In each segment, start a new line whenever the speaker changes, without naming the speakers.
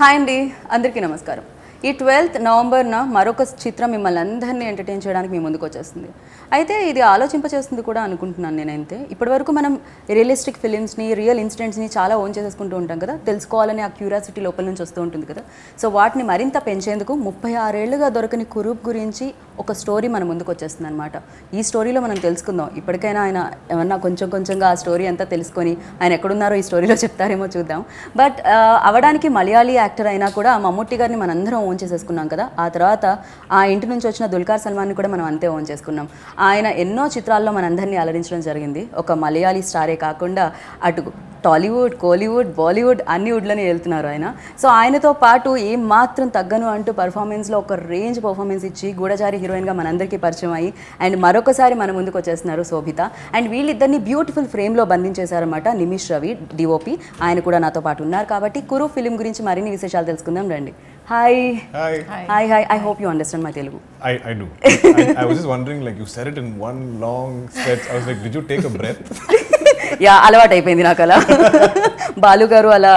Hi అండి, అందరికీ నమస్కారం. ఈ 12th నవంబర్న మరొక చిత్రం మిమ్మల్ని అందరినీ ఎంటర్టైన్ చేయడానికి మీ ముందుకు వచ్చేస్తుంది. అయితే ఇది ఆలోచింపచేస్తుంది కూడా అనుకుంటున్నాను నేనైతే. ఇప్పటివరకు మనం రియలిస్టిక్ ఫిలిమ్స్ని, రియల్ ఇన్సిడెంట్స్ని చాలా ఓన్ చేసేసుకుంటూ ఉంటాం కదా, తెలుసుకోవాలని ఆ క్యూరియాసిటీ లోపల నుంచి వస్తూ ఉంటుంది కదా. సో వాటిని మరింత పెంచేందుకు 36 ఏళ్లుగా దొరకని కురూప్ గురించి ఒక స్టోరీ మన ముందుకు వచ్చేస్తుంది అనమాట. ఈ స్టోరీలో మనం తెలుసుకుందాం. ఇప్పటికైనా ఆయన ఏమన్నా కొంచెంగా ఆ స్టోరీ అంతా తెలుసుకొని ఆయన ఎక్కడున్నారో ఈ స్టోరీలో చెప్తారేమో చూద్దాం. బట్ అవడానికి మలయాళీ యాక్టర్ అయినా కూడా మమ్ముట్టి గారిని మనందరం ఓన్ చేసేసుకున్నాం కదా. ఆ తర్వాత ఆ ఇంటి నుంచి వచ్చిన దుల్కర్ సల్మాన్ని కూడా మనం అంతే ఓన్ చేసుకున్నాం. ఆయన ఎన్నో చిత్రాల్లో మనందరినీ అలరించడం జరిగింది. ఒక మలయాళీ స్టారే కాకుండా అటు టాలీవుడ్, కోలీవుడ్, బాలీవుడ్ అన్ని వుడ్లని వెళ్తున్నారు ఆయన. సో ఆయనతో పాటు ఏం మాత్రం తగ్గను అంటూ పర్ఫార్మెన్స్లో ఒక రేంజ్ పర్ఫార్మెన్స్ ఇచ్చి గూఢచారి హీరోయిన్గా మనందరికీ పరిచయం అయ్యి అండ్ మరొకసారి మన ముందుకు వచ్చేస్తున్నారు శోభిత. అండ్ వీళ్ళిద్దరిని బ్యూటిఫుల్ ఫ్రేమ్లో బంధించేశారన్నమాట నిమిష్ రవి డిఓపి. ఆయన కూడా నాతో పాటు ఉన్నారు కాబట్టి కురూప్ ఫిలిం గురించి మరిన్ని విశేషాలు తెలుసుకుందాం రండి. Hi.
Hi.
Hi, hi. I hope you understand my Telugu.
I do. I was just wondering, like, you said it in one long stretch. I was like, did you take a breath?
Yeah, అలవాటు అయిపోయింది నాకు అలా. బాలు గారు అలా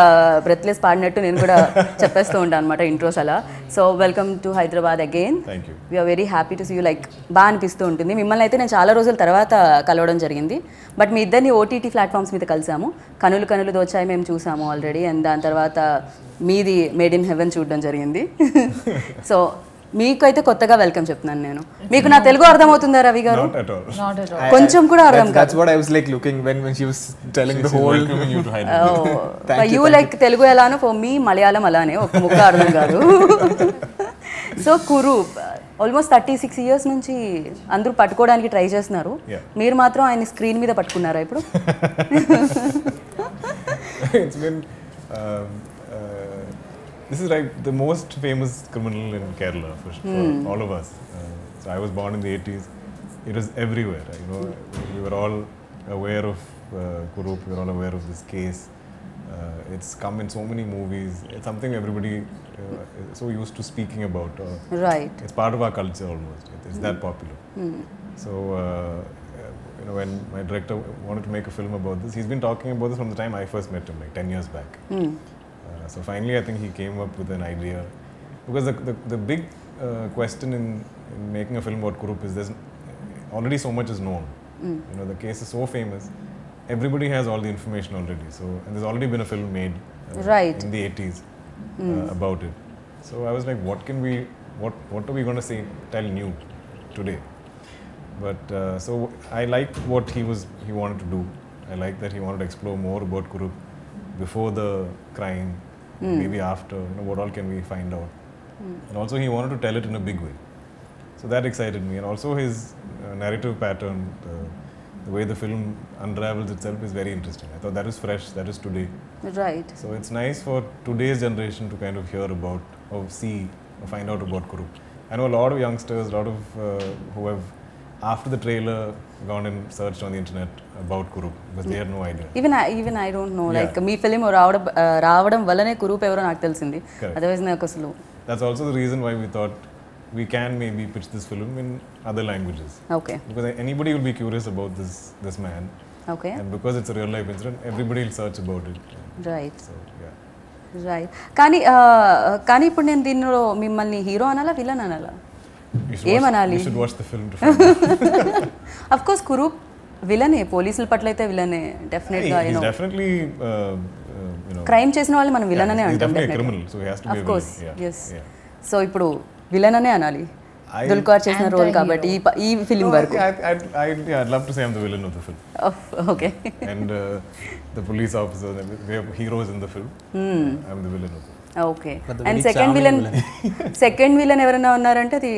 breathless పాడినట్టు నేను కూడా చెప్పేస్తూ ఉంటాను అనమాట ఇంట్రోస్ అలా. So welcome to Hyderabad again.
Thank you.
We are very happy to see you. Like బాగా అనిపిస్తూ ఉంటుంది. మిమ్మల్ని అయితే నేను చాలా రోజుల తర్వాత కలవడం జరిగింది. బట్ మీ ఇద్దరిని ఓటీటీ ప్లాట్ఫామ్స్ మీద కలిసాము. కనులు దోచాయి మేము చూసాము ఆల్రెడీ. అండ్ దాని తర్వాత మీది మేడ్ ఇన్ హెవెన్ చూడడం జరిగింది. సో మీకు అయితే కొత్తగా వెల్కమ్ చెప్తున్నాను నేను. మీకు నా తెలుగు అర్థమవుతుందా రవి గారు?
Not at all.
Not at all.
కొంచెం కూడా అర్థం కాదు.
That's what I was like looking when she was telling the whole.
Welcoming you to Hyderabad.
You like Telugu ఎలానో ఫర్ మీ మలయాళం అలానే ఒక ముక్క అర్థం కాదు. సో కురూప్ ఆల్మోస్ట్ 36 years నుంచి అందరూ పట్టుకోవడానికి ట్రై చేస్తున్నారు. మీరు మాత్రం ఆయన స్క్రీన్ మీద పట్టుకున్నారా ఇప్పుడు?
It's been this is like the most famous criminal in Kerala for all of us. So I was born in the 80s. It was everywhere. You know, we were all aware of Kurup. We were all aware of this case. It's come in so many movies. It's something everybody is so used to speaking about.
Right.
It's part of our culture almost. It's that popular. So you know, when my director wanted to make a film about this, he's been talking about this from the time I first met him, like 10 years back. So finally, I think he came up with an idea, because the big question in making a film about Kurup is there's already so much is known. You know, the case is so famous. Everybody has all the information already. So, and there's already been a film made
Right.
in the 80s about it. So I was like, what are we going to say, tell new today? But so I liked what he wanted to do. I liked that he wanted to explore more about Kurup before the crime, maybe after. You know, what all can we find out? And also he wanted to tell it in a big way. So that excited me. And also his narrative pattern, the way the film unravels itself is very interesting. I thought that is fresh, that is today.
Right.
So it's nice for today's generation to kind of hear about or see or find out about Kurup. I know a lot of youngsters, a lot of who have after the trailer gone and searched on the internet about Kurup because they had no idea.
Even I don't know. Like me film రావడం వల్లనే కురూప్ ఎవరో నాకు తెలిసింది. Otherwise నాకు అసలు.
That's also the reason why we thought we can maybe pitch this film in other languages.
Okay.
Because anybody will be curious about this man.
Okay.
And because it's a real life incident, everybody will search about it.
Right.
So yeah.
Right. కానీ ఇప్పుడు నేను దీనిలో మిమ్మల్ని hero అనాలా villain అనాలా ఏమనాలి?
You should watch the film to find out.
Of course Kurup విలనే, పోలీసుల పట్ల అయితే విలనే డెఫినెట్ గా.
He's definitely you know,
crime చేసిన వాళ్ళు మనం విలన్ అనే
he's
అంటాం
definitely a criminal, so he has to be
of
a
course.
villain.
Yes. So ఇప్పుడు విలన్ అనే అనాలి దుల్కర్ చేసిన రోల్ కాబట్టి ఈ ఫిలిం వరకు.
I'd love to say I'm the villain of the film.
Okay.
And the police officer, we have heroes in the film. I'm the villain of the film.
Okay. And second villain ఎవరైనా ఉన్నారంటే అది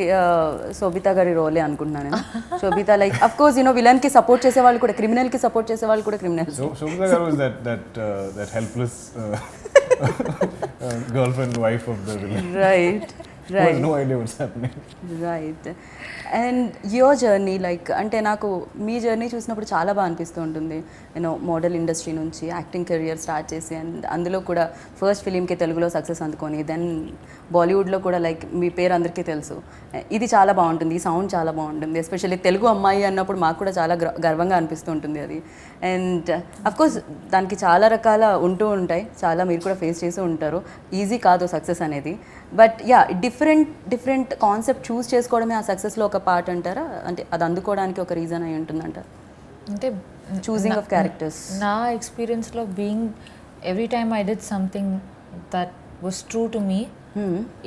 శోభిత గారి రోలే అనుకుంటున్నాను నేను. Sobhita like of course you know villain కి support చేసే వాళ్ళు కూడా క్రిమినల్ కి సపోర్ట్ చేసే వాళ్ళు కూడా criminals.
Shobhita Garu is that helpless girlfriend, wife of the villain.
Right.
who has no idea what's happening.
Right and your journey like అంటే నాకు మీ జర్నీ చూసినప్పుడు చాలా బాగా అనిపిస్తూ ఉంటుంది యూనో మోడల్ ఇండస్ట్రీ నుంచి యాక్టింగ్ కెరియర్ స్టార్ట్ చేసి అండ్ అందులో కూడా ఫస్ట్ ఫిలింకి తెలుగులో సక్సెస్ అందుకొని దెన్ బాలీవుడ్లో కూడా లైక్ మీ పేరు అందరికీ తెలుసు. ఇది చాలా బాగుంటుంది, ఈ సౌండ్ చాలా బాగుంటుంది, ఎస్పెషల్లీ తెలుగు అమ్మాయి అన్నప్పుడు మాకు కూడా చాలా గర్వంగా అనిపిస్తూ ఉంటుంది అది. అండ్ అఫ్కోర్స్ దానికి చాలా రకాల ఉంటూ ఉంటాయి, చాలా మీరు కూడా ఫేస్ చేసి ఉంటారు, ఈజీ కాదు సక్సెస్ అనేది. బట్ యా డిఫరెంట్ కాన్సెప్ట్ చూస్ చేసుకోవడమే ఆ సక్సెస్లో ఒక పార్ట్ అంటారా? అంటే అది అందుకోవడానికి ఒక రీజన్ అయి ఉంటుందంటారా?
అంటే
చూసింగ్ ఆఫ్ క్యారెక్టర్స్
నా ఎక్స్పీరియన్స్లో being every time I did something that was true to me,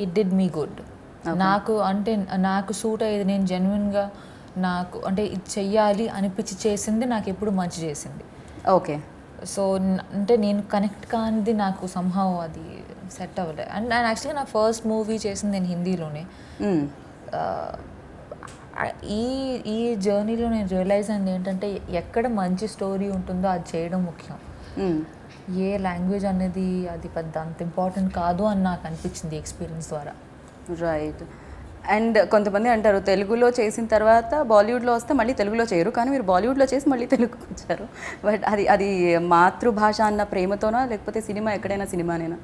it did me good. నాకు అంటే నాకు సూట్ అయ్యేది, నేను జెన్యున్గా నాకు అంటే ఇది చెయ్యాలి అనిపించి చేసింది నాకు ఎప్పుడు మంచి చేసింది.
ఓకే.
సో అంటే నేను కనెక్ట్ కానిది నాకు సంహవ్ అది సెట్ అవ్వలేదు. అండ్ యాక్చువల్గా నా ఫస్ట్ మూవీ చేసింది నేను హిందీలోనే. ఈ జర్నీలో నేను రియలైజ్ అయింది ఏంటంటే ఎక్కడ మంచి స్టోరీ ఉంటుందో అది చేయడం ముఖ్యం. ఏ లాంగ్వేజ్ అనేది అది పెద్ద అంత ఇంపార్టెంట్ కాదు అని నాకు అనిపించింది ఎక్స్పీరియన్స్ ద్వారా.
రైట్. అండ్ కొంతమంది అంటారు తెలుగులో చేసిన తర్వాత బాలీవుడ్లో వస్తే మళ్ళీ తెలుగులో చేయరు, కానీ మీరు బాలీవుడ్లో చేసి మళ్ళీ తెలుగుకి వచ్చారు. బట్ అది మాతృభాష అన్న ప్రేమతోనా లేకపోతే సినిమా ఎక్కడైనా సినిమానేనా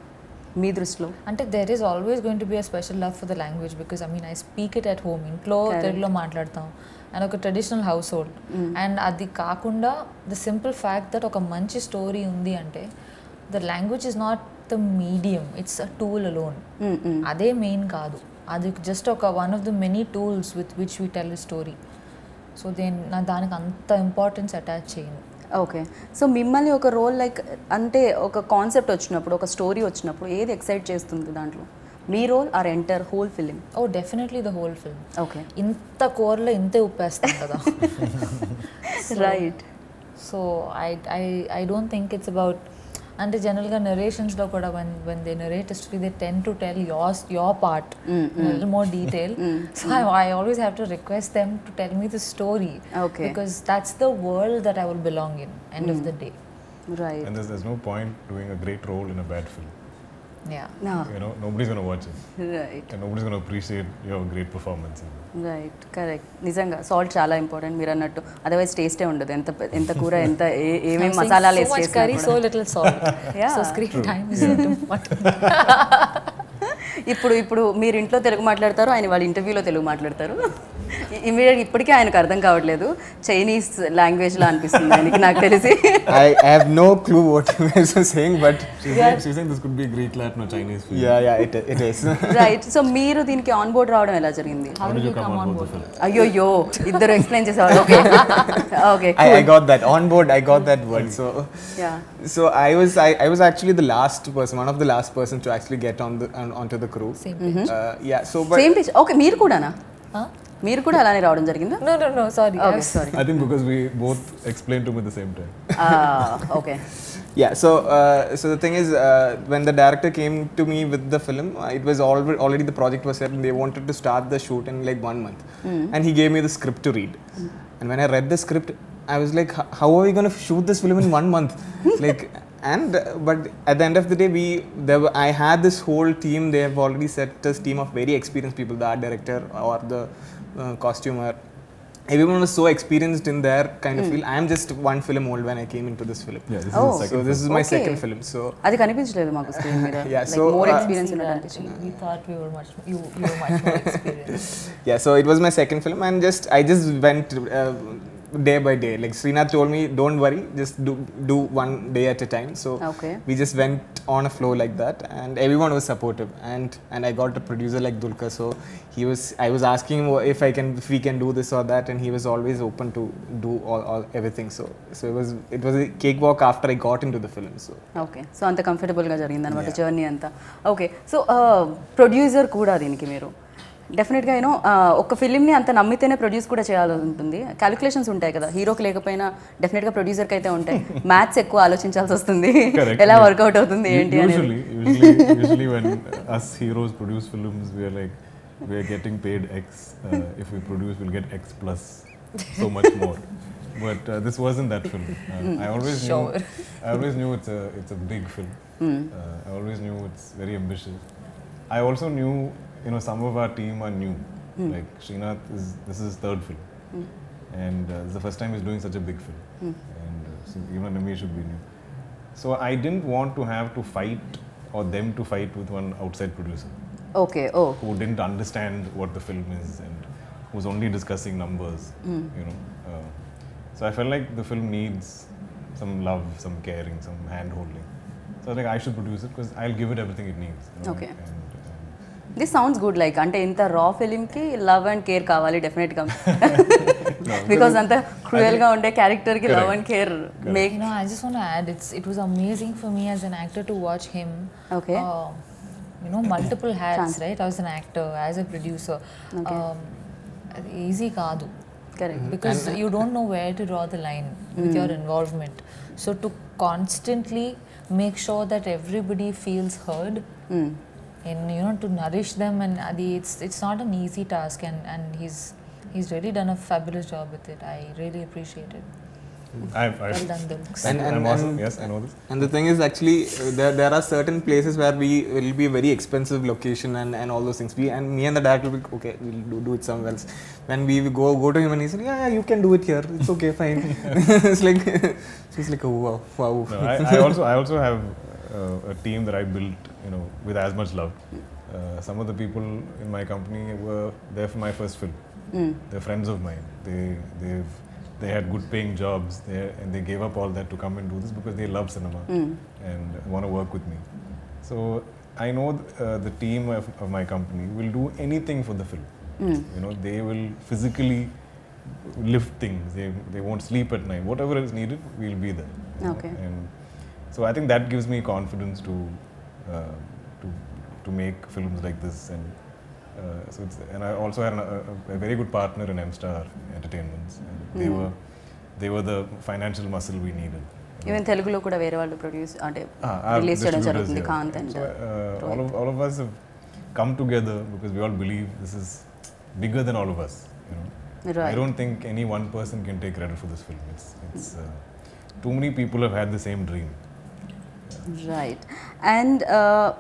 మీ దృష్టిలో?
అంటే there is always going to be a special love for the language because I speak it at home. ఇంట్లో తెలుగులో మాట్లాడతాం అండ్ ఒక ట్రెడిషనల్ హౌస్ హోల్డ్. అండ్ అది కాకుండా ద సింపుల్ ఫ్యాక్ట్ దట్ ఒక మంచి స్టోరీ ఉంది అంటే the language is not the medium, it's a tool alone. అదే మెయిన్ కాదు, అది జస్ట్ ఒక one of the many tools with which we tell a story. So దానికి అంత ఇంపార్టెన్స్ అటాచ్ చేయను.
ఓకే. సో మిమ్మల్ని ఒక రోల్ లైక్ అంటే ఒక కాన్సెప్ట్ వచ్చినప్పుడు, ఒక స్టోరీ వచ్చినప్పుడు ఏది ఎక్సైట్ చేస్తుంది దాంట్లో? మీ role or entire whole film?
Oh definitely the whole film.
Okay.
ఇంత కూరలో ఇంతే ఉప్పేస్తాం కదా.
Right.
So I don't think it's about అంటే జనరల్గా నెరేషన్స్లో కూడా when they narrate a story they tend to tell your part in a little more detail. So I always have to request them to tell me the story.
Okay.
Because that's the world that I will belong in end of the day.
Right.
And there's no point doing a great role in a bad film.
Yeah.
No.
You know, nobody's going to watch it.
Right.
And nobody's going to appreciate your great performance.
Right. Correct. నిజంగా salt చాలా important మీరు అన్నట్టు, otherwise టేస్టే ఉండదు. ఎంత కూర ఎంత ఏమేమి మసాలాలు వేసి
So much curry, so little salt.
Yeah.
So screen time is important.
ఇప్పుడు మీరు ఇంట్లో తెలుగు మాట్లాడతారు, ఆయన వాళ్ళ ఇంటర్వ్యూలో తెలుగు మాట్లాడతారు. ఇమీడియట్ ఇప్పటికీ ఆయనకు అర్థం కావట్లేదు, చైనీస్ లాంగ్వేజ్లో అనిపిస్తుంది ఆయనకి నాకు తెలిసి.
I have no clue what you guys are saying, but
She's saying this could be a Greek, Latin or Chinese film.
yeah, it is.
Right. So మీరు దీనికి ఆన్ బోర్డ్ రావడం ఎలా జరిగింది?
How did you come on board?
అయ్యో ఇద్దరు explain చేసేవాళ్ళు. Okay. Okay.
I got that on board. I got that word.
Yeah.
So I was actually the last person, one of the last persons to actually get onto the crew.
Same pitch.
Yeah. So but
same pitch. Okay. మీరు కూడానా?
Huh?
మీరు కూడా అలానే రావడం జరిగిందా?
No, sorry.
Okay. Sorry.
I think because we both explained to him at the same time.
Okay.
yeah, so the thing is, when the director came to me with the film, it was already the project was set and they wanted to start the shoot in like 1 month. And he gave me the script to read. And when I read the script, I was like, how are we going to shoot this film in 1 month? Like, but at the end of the day, I had this whole team. They have already set this team of very experienced people, the art director or the costumer. Everyone was so experienced in their kind of field. I am just one film old when I came into this film.
Yeah, this
Oh.
is the second
So this is my
Okay.
second film. So
అది కనిపించలేదు మాకు screen మీద.
Yeah,
Like
so,
more
uh,
experience
See
ఉన్నట్టు
that.
అనిపించింది.
We thought you were much more experienced.
yeah, so it was my second film, and I just went day by day. Like Srinath told me, don't worry, just do one day at a time. So
Okay.
we just went on a flow like that, and everyone was supportive. And I got a producer like Dulka, so I was asking him if we can do this or that, and he was always open to do all everything. So it was a cakewalk after I got into the film. So
okay. So అంత కంఫర్టబుల్గా జరిగింది అనమాట journey అంతా. Okay. So producer కూడా దీనికి మీరు డెఫినెట్గా you know ఒక ఫిలింని అంత నమ్మితేనే ప్రొడ్యూస్ కూడా చేయాల్సి ఉంటుంది. క్యాలిక్యులేషన్స్ ఉంటాయి కదా, హీరోకి లేకపోయినా డెఫినెట్గా ప్రొడ్యూసర్కి అయితే ఉంటాయి. మ్యాథ్స్ ఎక్కువ ఆలోచించాల్సి వస్తుంది, ఎలా వర్కౌట్ అవుతుంది ఏంటి అనేది.
Usually when us heroes produce films, we are getting paid X. If we produce, we'll get X plus so much more. But this wasn't that film. I always knew it's a big film. I always knew it's very ambitious. I also knew some of our team are new. Like Srinath this is his third film, and it's the first time he's doing such a big film, and so even Nimi should be new. So I didn't want to have to fight or them to fight with one outside producer
okay oh
who didn't understand what the film is and who's only discussing numbers. So I felt like the film needs some love, some caring, some hand holding. So I was like, I should produce it because I'll give it everything it needs.
Okay. This sounds good like అంటే ఇంత రా ఫిలింకి love and care కావాలి డెఫినెట్గా because అంత క్రూయల్గా ఉండే క్యారెక్టర్కి love and care make
I just want to add, it was amazing for me as an actor to watch him.
Okay.
Multiple hats, right? I was an actor, as a producer. Easy kaadu.
Correct
Because you don't know where to draw the line with your involvement. So to constantly make sure that everybody feels heard, and to nourish them, and it's not an easy task, and he's really done a fabulous job with it. I really appreciate it. Well done, Dulks.
I'm awesome. Yes, I know this.
And the thing is, actually, there are certain places where we will be a very expensive location and all those things. And me and the director will be, okay, we'll do it somewhere else. When we go to him and he said, yeah, you can do it here. It's okay, fine. It's like, oh, wow.
No, I also have a team that I built, with as much love. Some of the people in my company were there for my first film. They're friends of mine. They had good paying jobs there, and they gave up all that to come and do this because they love cinema and want to work with me. So I know the team of my company will do anything for the film. They will physically lift things. They won't sleep at night. Whatever is needed, we'll be there.
Okay.
And so I think that gives me confidence to make films like this. And and I also had a very good partner in M-Star Entertainments. And they were the financial muscle we needed.
Even తెలుగులో కూడా వేరే వాళ్ళు produce అంటే release చేయడం జరుగుతుంది కాంత్ and
all of us have come together because we all believe this is bigger than all of us.
Right.
I don't think any one person can take credit for this film. It's too many people have had the same dream.
Right and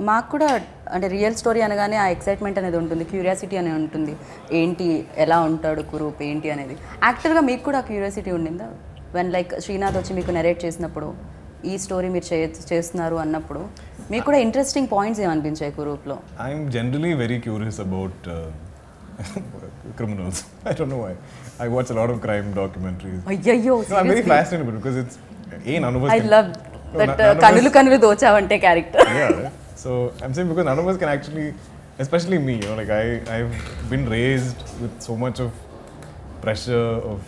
మాకు కూడా అంటే real story అనగానే ఆ excitement అనేది ఉంటుంది, curiosity అనేది ఉంటుంది, ఏంటి ఎలా ఉంటాడు కురూప్ ఏంటి అనేది. యాక్టర్గా మీకు కూడా క్యూరియాసిటీ ఉండిందా వెన్ లైక్ శ్రీనాథ్ వచ్చి మీకు నెరేట్ చేసినప్పుడు ఈ స్టోరీ మీరు చేస్తున్నారు అన్నప్పుడు మీకు కూడా ఇంట్రెస్టింగ్ పాయింట్స్ ఏమనిపించాయి కురూప్లో?
I'm generally very curious about criminals. I don't know why. I watch a lot of crime documentaries.
అయ్యయ్యో
No, I'm very fascinated because it's none of us
I
can-
love
No,
that
none of
కనులు
us-
కనులు దోచావంటే character.
Yeah. So I'm saying because none of us can actually, especially me, like I've been raised with so much of pressure of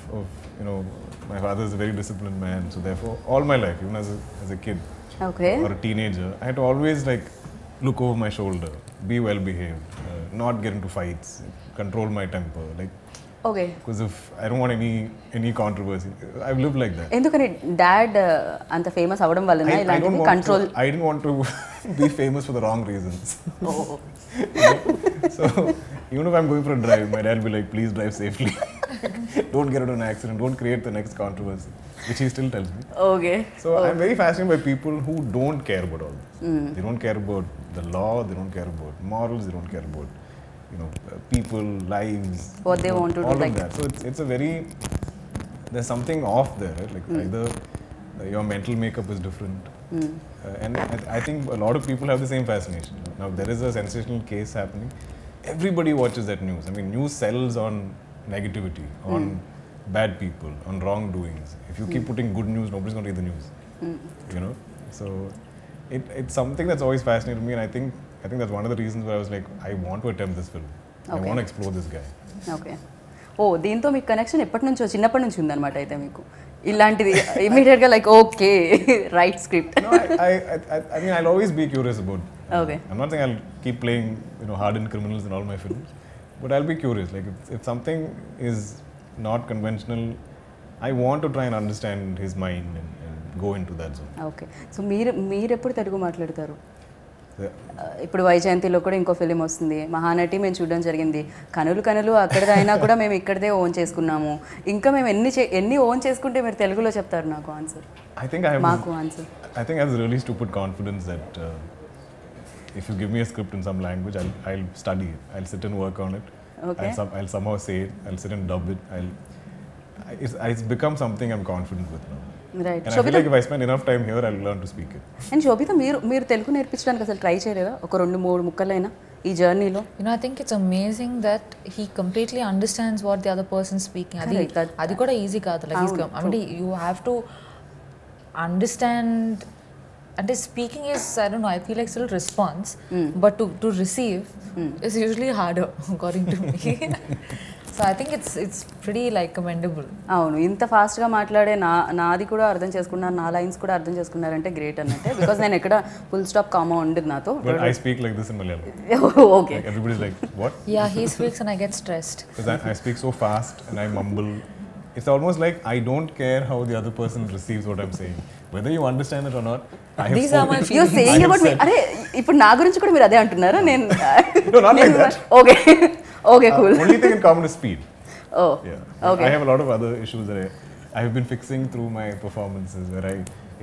my father is a very disciplined man, so therefore all my life, even as a kid
okay
or a teenager, I had to always like look over my shoulder, be well behaved, not get into fights, control my temper, like
okay
because if I don't want any controversy. I've lived like that.
ఎందుకని dad అంత famous అవ్వడం వలన
I don't
ఇలాంటివి
want
control?
I didn't want to be famous for the wrong reasons. So even if I'm going for a drive, my dad will be like, please drive safely. Don't get into an accident. Don't create the next controversy, which he still tells me.
Okay
So I'm very fascinated by people who don't care about all this. They don't care about the law. They don't care about morals. They don't care about people, lives.
What they want to do,
all
like-
of that. So it's a very, there's something off there, right? Like either your mental makeup is different. And I think a lot of people have the same fascination. Now there is a sensational case happening. Everybody watches that news. I mean, news sells on negativity, on bad people, on wrongdoings. If you keep putting good news, nobody's going to read the news. So it's something that's always fascinated me, and I think that's one of the reasons why I was like, I want to attempt this film. I
Okay.
want to explore this guy.
Okay oh దీంతో మీకు connection ఎప్పటి నుంచో చిన్నప్పటి నుంచి ఉందన్నమాట అయితే మీకు ఇలాంటిది ఇమీడియట్గా like okay right script.
No, I mean, I'll always be curious about.
Okay.
I'm not saying I'll keep playing, hardened criminals in all my films, but I'll be curious. Like if something is not conventional, I want to try and understand his mind and go into that zone.
Okay so మీరు ఎప్పుడు తెలుగు మాట్లాడతారు?
Yeah.
ఇప్పుడు వైజయంతిలో కూడా ఇంకో film వస్తుంది, మహానటి మేము చూడడం జరిగింది. కనులు అక్కడదే అయినా కూడా మేము ఇక్కడదే ఓన్ చేసుకున్నాము. ఇంకా మేము ఎన్ని ఓన్ చేసుకుంటే మీరు తెలుగులో చెప్తారు నాకు answer?
I think I have.
మాకు answer
I think I have this really stupid confidence that if you give me a script in some language, I'll study it. I'll sit and work on it.
Okay.
I'll somehow say it. I'll sit and dub it. It's become something I'm confident with now.
Right
And I feel like if I spend enough time here, I'll learn to speak it.
And Sobhita మీరు తెలుగు నేర్పించడానికి అసలు try చేయలేదా ఒక 2-3 ముక్కలైనా ఈ జర్నీలో?
I think it's amazing that he completely understands what the other person is speaking. అది కూడా easy కాదు. Like I mean, you have to understand. And speaking is, I don't know, I feel like still response, but to receive is usually harder, according to me. So I think it's pretty like commendable.
అవును, ఇంత ఫాస్ట్గా మాట్లాడే నాది కూడా అర్థం చేసుకున్నారు, నా lines కూడా అర్థం చేసుకున్నారంటే గ్రేట్ అన్నట్టే. బికాస్ నేను ఎక్కడ ఫుల్ స్టాప్ కామా ఉండదు నాతో.
But I speak like this in Malayalam.
Okay.
Like everybody's like, what?
Yeah, he speaks and I get stressed.
Because I speak so fast and I mumble. It's almost like I don't care how the other person receives what I'm saying. Whether you understand it or not, I have
These are my
You're saying about me. అరే ఇప్పుడు నా గురించి కూడా మీరు అదే అంటున్నారా? నేను
No, not like that.
Okay okay cool.
Only thing in common is speed.
Oh,
Yeah.
okay.
I have a lot of other issues that I have been fixing through my performances, where I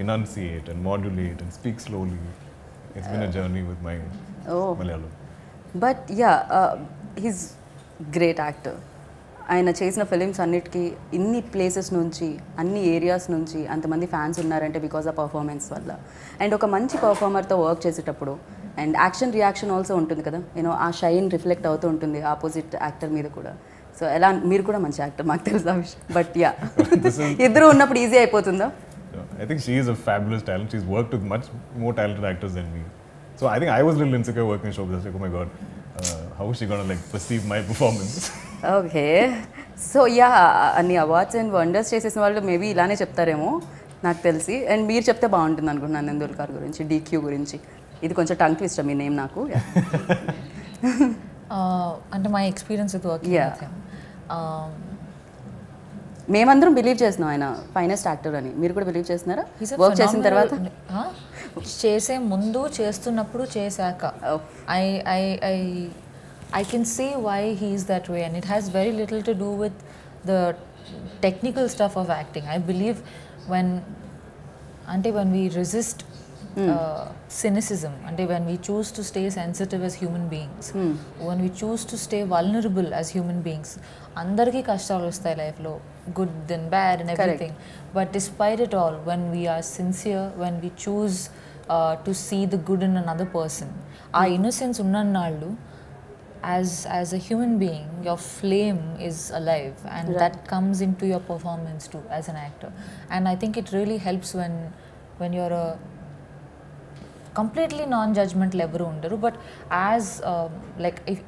enunciate and modulate and speak slowly. It's been a journey with my Malayalam.
But yeah he's great actor. ఆయన చేసిన films అన్నిటికీ ఇన్ని places నుంచి, అన్ని areas నుంచి అంతమంది fans ఉన్నారంటే because ఆ పర్ఫార్మెన్స్ వల్ల. అండ్ ఒక మంచి పర్ఫార్మర్తో వర్క్ చేసేటప్పుడు అండ్ యాక్షన్ రియాక్షన్ ఆల్సో ఉంటుంది కదా, యూనో ఆ షైన్ రిఫ్లెక్ట్ అవుతూ ఉంటుంది ఆపోజిట్ యాక్టర్ మీద కూడా. సో ఎలా, మీరు కూడా మంచి యాక్టర్, మాకు తెలుసు ఆ విషయం. బట్ యా ఇద్దరు ఉన్నప్పుడు ఈజీ అయిపోతుందా?
I think she is a fabulous talent. She's worked with much more talented actors than me. So I think I was a little insecure working in Shobhita. Like, oh my god, how is she gonna like perceive my performance?
Okay. So yeah, అన్ని awards and wonders చేసేసిన వాళ్ళు maybe ఇలానే చెప్తారేమో నాకు తెలిసి. And మీరు చెప్తే బాగుంటుంది అనుకుంటున్నాను నందుల్కర్ గురించి, DQ గురించి. ఇది కొంచెం టంగ్ ట్విస్ట్ మీ నేమ్ నాకు.
అంటే my experience with working with him.
మేమందరం బిలీవ్ చేస్తున్నాం ఆయన ఫైనెస్ట్ యాక్టర్ అని. మీరు కూడా బిలీవ్ చేస్తున్నారా వర్క్ చేసిన తర్వాత?
చేసే ముందు, చేస్తున్నప్పుడు, చేశాక I can see why he is that way, and it has very little to do with the technical stuff of acting. I believe when we resist cynicism, when we choose to stay sensitive as human beings, when we choose to stay vulnerable as human beings, andarki kashtalu vastayi life lo, good and bad and everything. Correct. But despite it all, when we are sincere, when we choose to see the good in another person, our innocence unnannallu, as a human being, your flame is alive, and that comes into your performance too as an actor. And I think it really helps when you're a completely non-judgmental ever undaru, but as like if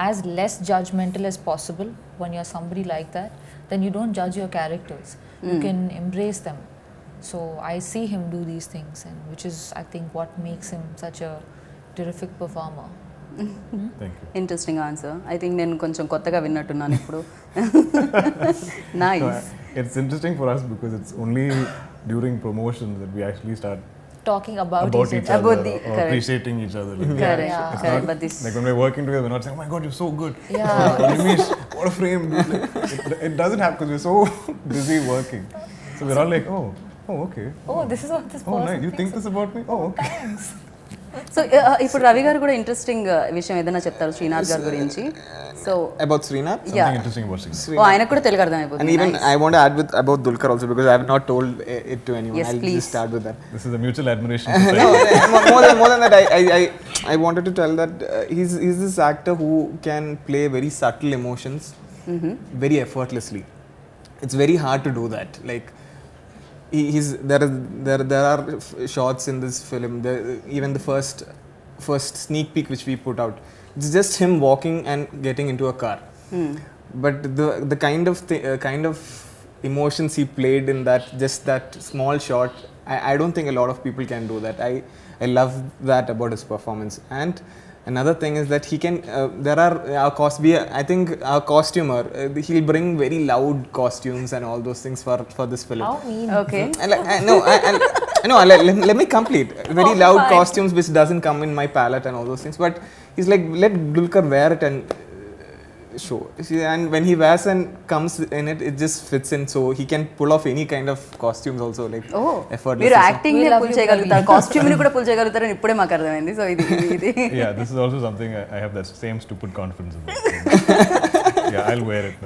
as less judgmental as possible. When you're somebody like that, then you don't judge your characters. You can embrace them. So I see him do these things, and which is, I think, what makes him such a terrific performer.
Thank you.
Interesting answer. I think నేను కొంచెం కొత్తగా విన్నట్టున్నాను ఇప్పుడు. Nice.
It's interesting for us because it's only during promotions that we actually start
Talking about
each other,
About the-
or
correct.
appreciating each other. Like,
Correct.
Yeah.
It's
Correct.
not
But this,
like when we're working together, we're not saying, "Oh my God, you're so good."
Yeah.
Nimish, what a frame! Like, it doesn't happen because we're so busy working. So we're all like, "Oh, okay.
Oh, this is what this
Oh,
person
nice. You think
thinks
this about me? Oh, okay."
Thanks.
So ఇప్పుడు రవి గారు కూడా interesting విషయం ఏదైనా చెప్తారు శ్రీనాథ్ గారి గురించి. So
About Srinath?
Something interesting about Srinath.
ఆయనకు కూడా తెలుగు అర్థమైపోతుంది.
And even I want to add about Dulquer also, because I have not told it to anyone.
Yes,
I'll
please.
just start with that.
This is a mutual admiration.
No, more than that, I wanted to tell that he's this actor who can play very subtle emotions very effortlessly. It's very hard to do that. Like there are shots in this film. Even the first sneak peek which we put out, it's just him walking and getting into a car. But the kind of emotions he played in that small shot, I don't think a lot of people can do that. I love that about his performance. And another thing is that he can I think our costumer, he'll bring very loud costumes and all those things for this film.
How mean.
Okay.
Let me complete. Very loud costumes which doesn't come in my palette and all those things. But he's like, let Dulquer wear it and show. See, and when he wears and comes in it, it just fits in. So he can pull off any kind of costumes also, like
oh
effortless.
మీరు acting
We
ని
love
pull
you,
చేయగలుగుతారు, costume ని కూడా pull చేయగలుగుతారని ఇప్పుడే మాకు అర్థమైంది. So ఇది
Yeah, this is also something I have that same stupid confidence about. Yeah, I'll wear it.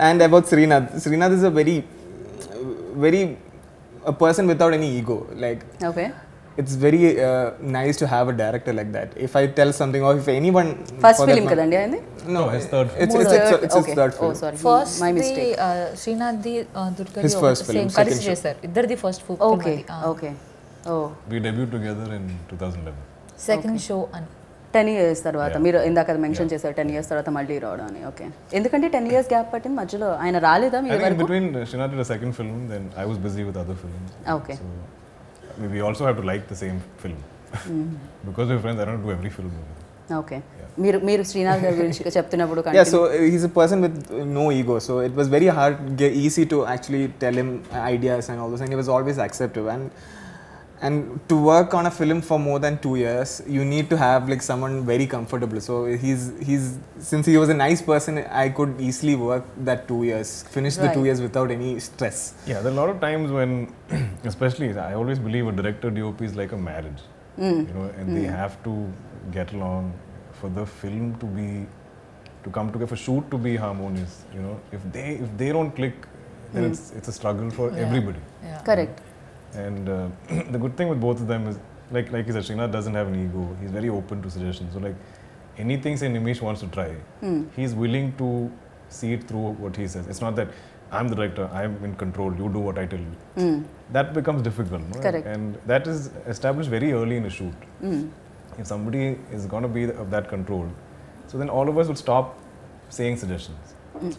And about Srinath is a very a person without any ego. Like
okay
it's very nice to have a director like that. If I tell something, or if anyone
first
for that
film
matter-
కదండి అయింది.
No,
his third film.
It's his third
oh
film.
Sorry
first
my mistake.
Srinath ది దుర్గది
His first film,
same
second
కలిసి
show.
చేశారు, ఇద్దరిది first
okay okay oh
We debuted together in 2011.
Second show అని
10 years తర్వాత
Yeah.
మీరు ఇందాక mention చేశారు 10 years తర్వాత మళ్ళీ రావడం అని. ఓకే ఎందుకంటే 10 years గ్యాప్ పట్టింది మధ్యలో, ఆయన రాలేదా మీ
I think in
వరకు?
between Srinath did a second film, then I was busy with other films.
Okay.
So we also have to like the same film. Because we're friends, I don't do every film with him.
Okay మీరు శ్రీనాథ్ గారి గురించి చెప్తున్నప్పుడు
Yeah, so he's a person with no ego. So it was very hard, easy to actually tell him ideas and all those, and he was always acceptive. And to work on a film for more than 2 years, you need to have like someone very comfortable. So he's since he was a nice person, I could easily work that 2 years, finish the 2
Right.
years without any stress.
Yeah, there are a lot of times when, especially, I always believe a director DOP is like a marriage. You know, and they have to get along for the film to come together, for shoot to be harmonious. You know, if they don't click, then it's a struggle for everybody.
Correct.
And the good thing with both of them is, like you said, Srinath doesn't have an ego. He's very open to suggestions. So like anything say Nimish wants to try, he's willing to see it through what he says. It's not that I'm the director, I'm in control, you do what I tell you. That becomes difficult. No?
Correct.
And that is established very early in a shoot. If somebody is going to be of that control, so then all of us will stop saying suggestions.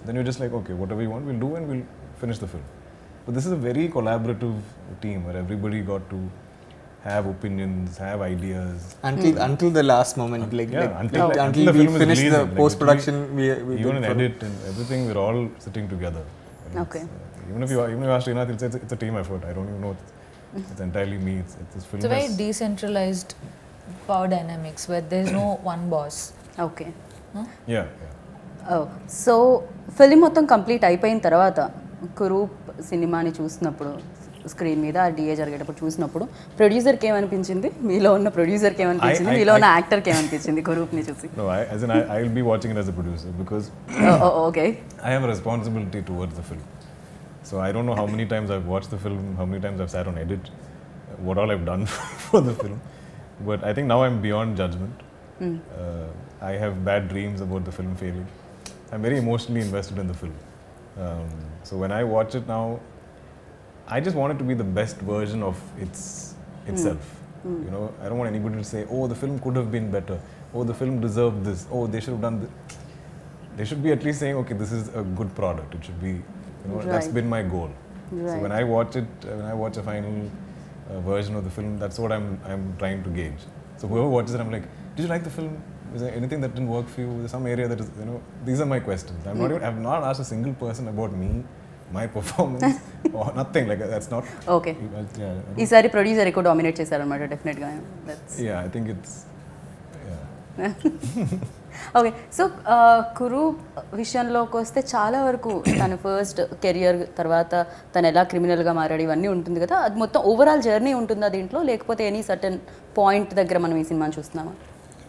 Then you're just like, okay, whatever you want, we'll do and we'll finish the film. But this is a very collaborative team where everybody got to have opinions, have ideas.
Until the last moment, like,
Yeah,
like
until
we
the film is
finished the
releasing, like,
post production, we
Even
did
in
for-
edit and everything, we're all sitting together. And
Okay.
Even if you ask Srinath, he'll say it's a team effort. I don't even know. It's entirely me. This film
It's a very
has-
decentralized power dynamics where there's no one boss.
Okay.
Yeah.
So film మొత్తం complete అయిపోయిన తర్వాత కురూప్ సినిమాని చూసినప్పుడు screen మీద ఆ DA జరిగేటప్పుడు చూసినప్పుడు ప్రొడ్యూసర్కి ఏమనిపించింది, మీలో ఉన్న ప్రొడ్యూసర్కి ఏమనిపించింది, మీలో ఉన్న యాక్టర్కి ఏమనిపించింది కురూప్ని చూసి?
No, I will be watching it as a producer because
okay.
I have a responsibility towards the film. So I don't know how many times I've watched the film, how many times I've sat on edit, what all I've done for the film. But I think now I'm beyond judgment. I have bad dreams about the film failing. I'm very emotionally invested in the film. So when I watch it now, I just want it to be the best version of itself. You know, I don't want anybody to say, oh, the film could have been better. Oh, the film deserved this. Oh, they should have done this. They should be at least saying, okay, this is a good product. It should be, you know, that's
Right.
been my goal. So
Right.
when I watch it, when I watch a final version of the film, that's what I'm trying to gauge. So whoever watches it, I'm like, did you like the film? Is there anything that didn't work for you? Is there some area that is, you know, these are my questions. I've not asked a single person about me, my performance, or nothing like that. That's not.
Okay.
Yeah, I don't-
ఈసారి producer ఎక్కువ dominate చేశారనమాట డెఫినెట్గా.
yeah, I think it's. Yeah.
Okay. So Kurup విషయంలోకి వస్తే చాలా వరకు తన first career తర్వాత తను ఎలా క్రిమినల్గా మారాడు ఇవన్నీ ఉంటుంది కదా, అది మొత్తం ఓవరాల్ జర్నీ ఉంటుందా దీంట్లో, లేకపోతే ఎనీ సర్టన్ పాయింట్ దగ్గర మనం ఈ సినిమాని చూస్తున్నామా?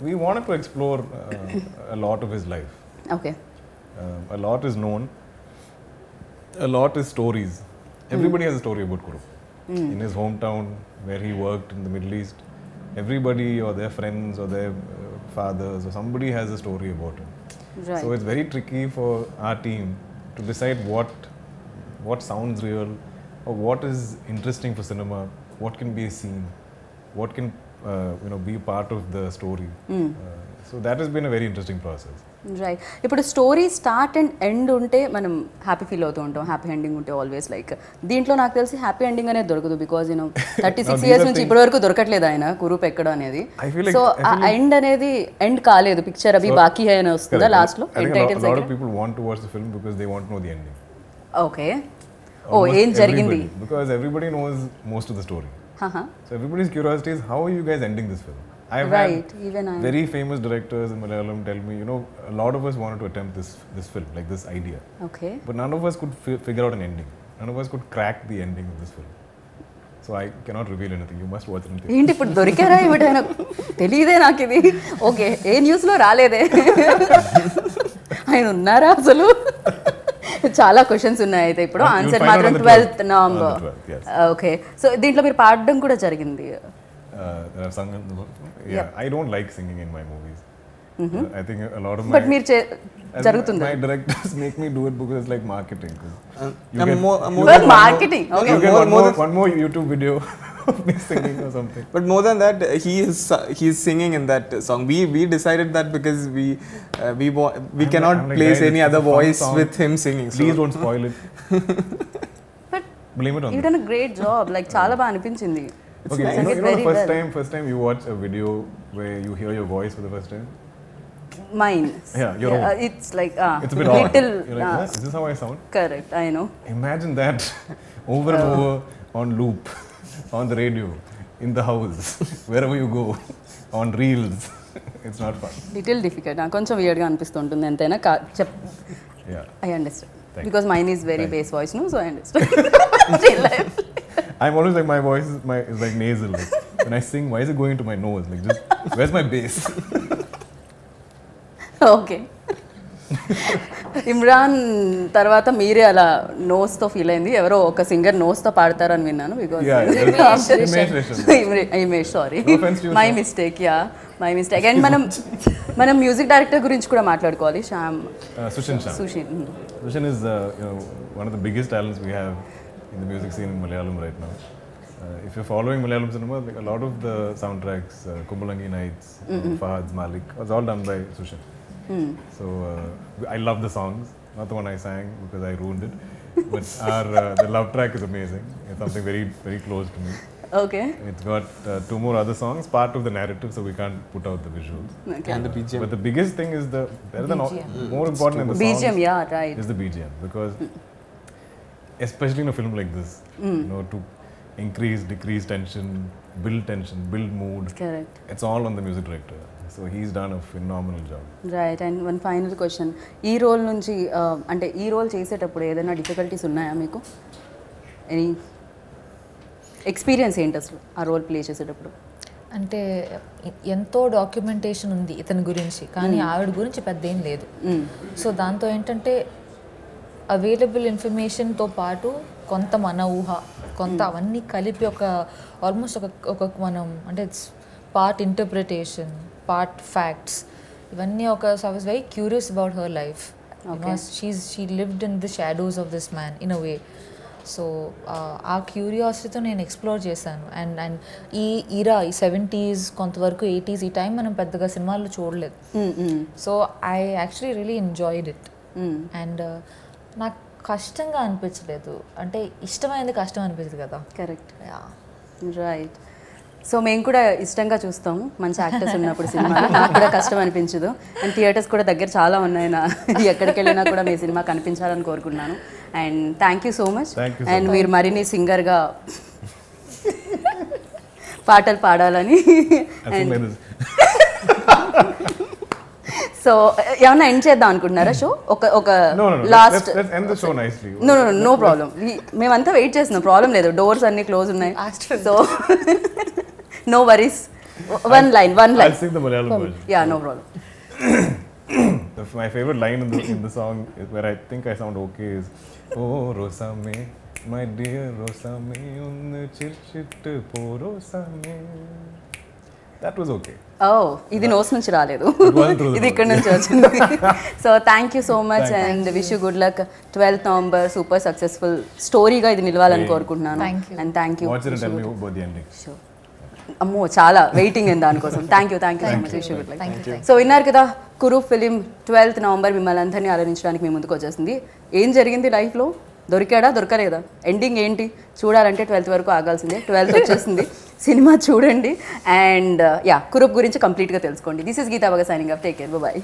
We wanted to explore a lot of his life.
Okay.
A lot is known. A lot is stories. Everybody has a story about Kurup. In his hometown, where he worked in the Middle East, everybody or their friends or their fathers or somebody has a story about him.
Right.
So it's very tricky for our team to decide what sounds real or what is interesting for cinema, what can be a scene, what can be part of the story. So that has been a very interesting process.
Right. ఇప్పుడు story start and end ఉంటే మనం happy feel అవుతూ ఉంటాం, happy ending ఉంటే always. Like దీంట్లో నాకు తెలిసి happy ending అనేది దొరకదు, బికాజ్ 36 years నుంచి ఇప్పటి వరకు దొరకట్లేదు ఆయన కురూప్ ఎక్కడ అనేది. సో ఆ ఎండ్ అనేది ఎండ్ కాలేదు, పిక్చర్ అవి బాకీ హై అని వస్తుందా లాస్ట్ లో?
I think a lot of people want to watch the film because they want to know the ending.
Okay. Oh ఏం జరిగింది?
Because everybody knows most of the story. So everybody's curiosity is, how are you guys ending this film? I've
Right,
had
even I.
very famous directors in Malayalam tell me, you know, a lot of us wanted to attempt this film, like this idea,
okay
but none of us could figure out an ending. None of us could crack the ending of this film. So I cannot reveal anything. You must watch it. In theatre.
ఏంటి ఇప్పుడు దొరికారా ఇవిడైనా తెలియదే నాకు ఇది okay ఏ న్యూస్లో రాలేదే ఆయన ఉన్నారా అసలు చాలా క్వశ్చన్స్ ఉన్నాయి అయితే ఇప్పుడు
You'll
ఆన్సర్
find out
మాత్రం
on the
12th
12th.
November
On the 12th, yes.
Okay so దీంట్లో మీరు పాడడం కూడా జరిగింది
I've sung in yeah, I don't like singing in my movies. I think a lot of my
but మీరు జరుగుతుంది
my directors make me do it because it's like marketing.
Marketing okay
You get one more YouTube video of me singing or something.
But more than that, he's singing in that song. We decided that because we cannot
I'm like,
place
guys,
any
it's
other
a fun
voice
song.
with him singing.
Please don't spoil it.
But
Blame it on
you
them.
Done a great job like చాలా బాగా అనిపించింది
Okay,
nice.
you know
Very
the
well.
first time you watch a video where you hear your voice for the first time?
Mine
Yeah, your own.
It's like
It's a bit odd.
Little
You're like, "Huh? Is this how I sound?"
Correct I know
Imagine that over and over on loop, on the radio, in the house, wherever you go, on reels. It's not fun.
Little difficult నాకు కొంచెం వియర్డ్గా అనిపిస్తుంటుంది ఎంతైనా
Yeah.
I understand
Thank
because mine is very
Thank
base voice no so I understand
I'm always like, my voice is like nasal. Like, when I sing, why is it going to my nose? Like, just where's my bass?
Okay Imran తర్వాత మీరే అలా నోస్తో feel అయింది ఎవరో ఒక singer నోస్తో పాడతారని విన్నాను because
Yeah, Himesh Reshan.
Himesh sorry
No offense to you,
my
sir.
Mistake yeah my mistake and మనం మ్యూజిక్ డైరెక్టర్ గురించి కూడా మాట్లాడుకోవాలి Shyam
Sushin Shah.
Sushin
Sushin is one of the biggest talents we have in the music scene in Malayalam right now. If you're following Malayalam cinema, like a lot of the soundtracks, Kumbalangi Nights, Fahad's Malik, was all done by Sushin. So I love the songs, not the one I sang because I ruined it, but the love track is amazing. It's something very, very close to me.
Okay
It's got two more other songs, part of the narrative, so we can't put out the visuals.
And the BGM.
But the biggest thing is
BGM.
more important than the songs.
BGM yeah right
Is the BGM, because especially in a film like this, you know, to increase, decrease tension, build mood,
correct
it's all on the music director. So he's done a phenomenal job.
Right and one final question ఈ role నుంచి అంటే ఈ role చేసేటప్పుడు ఏదైనా difficulties ఉన్నాయా మీకు any experience ఏంటి అసలు ఆ రోల్ ప్లే చేసేటప్పుడు
అంటే ఎంతో డాక్యుమెంటేషన్ ఉంది ఇతని గురించి కానీ ఆవిడ గురించి పెద్ద ఏం లేదు సో దాంతో ఏంటంటే అవైలబుల్ ఇన్ఫర్మేషన్తో పాటు కొంత మన ఊహ కొంత అవన్నీ కలిపి ఒక ఆల్మోస్ట్ ఒక మనం అంటే it's part interpretation part facts ఇవన్నీ ఒక so I was very curious about her life she lived in the shadows of this man in a way so ఆ క్యూరియాసిటీతో నేను ఎక్స్ప్లోర్ చేశాను అండ్ ఈ ఈ 70s కొంతవరకు 80s ఈ టైం మనం పెద్దగా సినిమాల్లో చూడలేదు so I actually really enjoyed it and నాకు కష్టంగా అనిపించలేదు అంటే ఇష్టమైనది కష్టం అనిపించదు కదా
కరెక్ట్ రైట్ సో మేము కూడా ఇష్టంగా చూస్తాము మంచి యాక్టర్స్ ఉన్నప్పుడు సినిమా నాకు కూడా కష్టం అనిపించదు అండ్ థియేటర్స్ కూడా దగ్గర చాలా ఉన్నాయి నా ఎక్కడికి వెళ్ళినా కూడా మీ సినిమా కనిపించాలని కోరుకున్నాను and thank you so much
Thank you so
and మీరు మరిన్ని సింగర్గా పాటలు పాడాలని
I think like this.
So ఏమన్నా ఎండ్ చేద్దాం అనుకుంటున్నారా షో ఒక
No.
Last
Let's end the show nicely.
No problem మేమంతా వెయిట్ చేస్తున్నాం ప్రాబ్లం లేదు డోర్స్ అన్ని క్లోజ్ ఉన్నాయి so no worries one line
I'll sing the Malayalam version.
Yeah no problem
My favorite line in the song is where I think I sound okay is, "Oh Rosame, my dear Rosame, unnu chirchittu po Rosame." That was okay.
ఇది nose నుంచి రాలేదు
It wasn't through the
ఇది ఇక్కడ
nose.
నుంచి వచ్చింది so thank you so much
Thank
and wish you good luck 12th November super successful స్టోరీగా ఇది నిలవాలని కోరుకుంటున్నాను
Thank you.
And thank you
Watch it and tell me about the ending.
అమ్మో చాలా వెయిటింగ్ అండి దానికోసం thank you so much wish you good luck
thank you
so విన్నారు కదా కురు ఫిలిం 12th నవంబర్ మిమ్మల్ని అందరినీ ఆదరించడానికి మీ ముందుకు వచ్చేసింది ఏం జరిగింది లైఫ్లో దొరికాడా దొరకలేదా ఎండింగ్ ఏంటి చూడాలంటే 12th వరకు ఆగాల్సిందే 12th వచ్చేసింది సినిమా చూడండి అండ్ యా కురూప్ గురించి కంప్లీట్గా తెలుసుకోండి this is Geetha Baga signing off take care by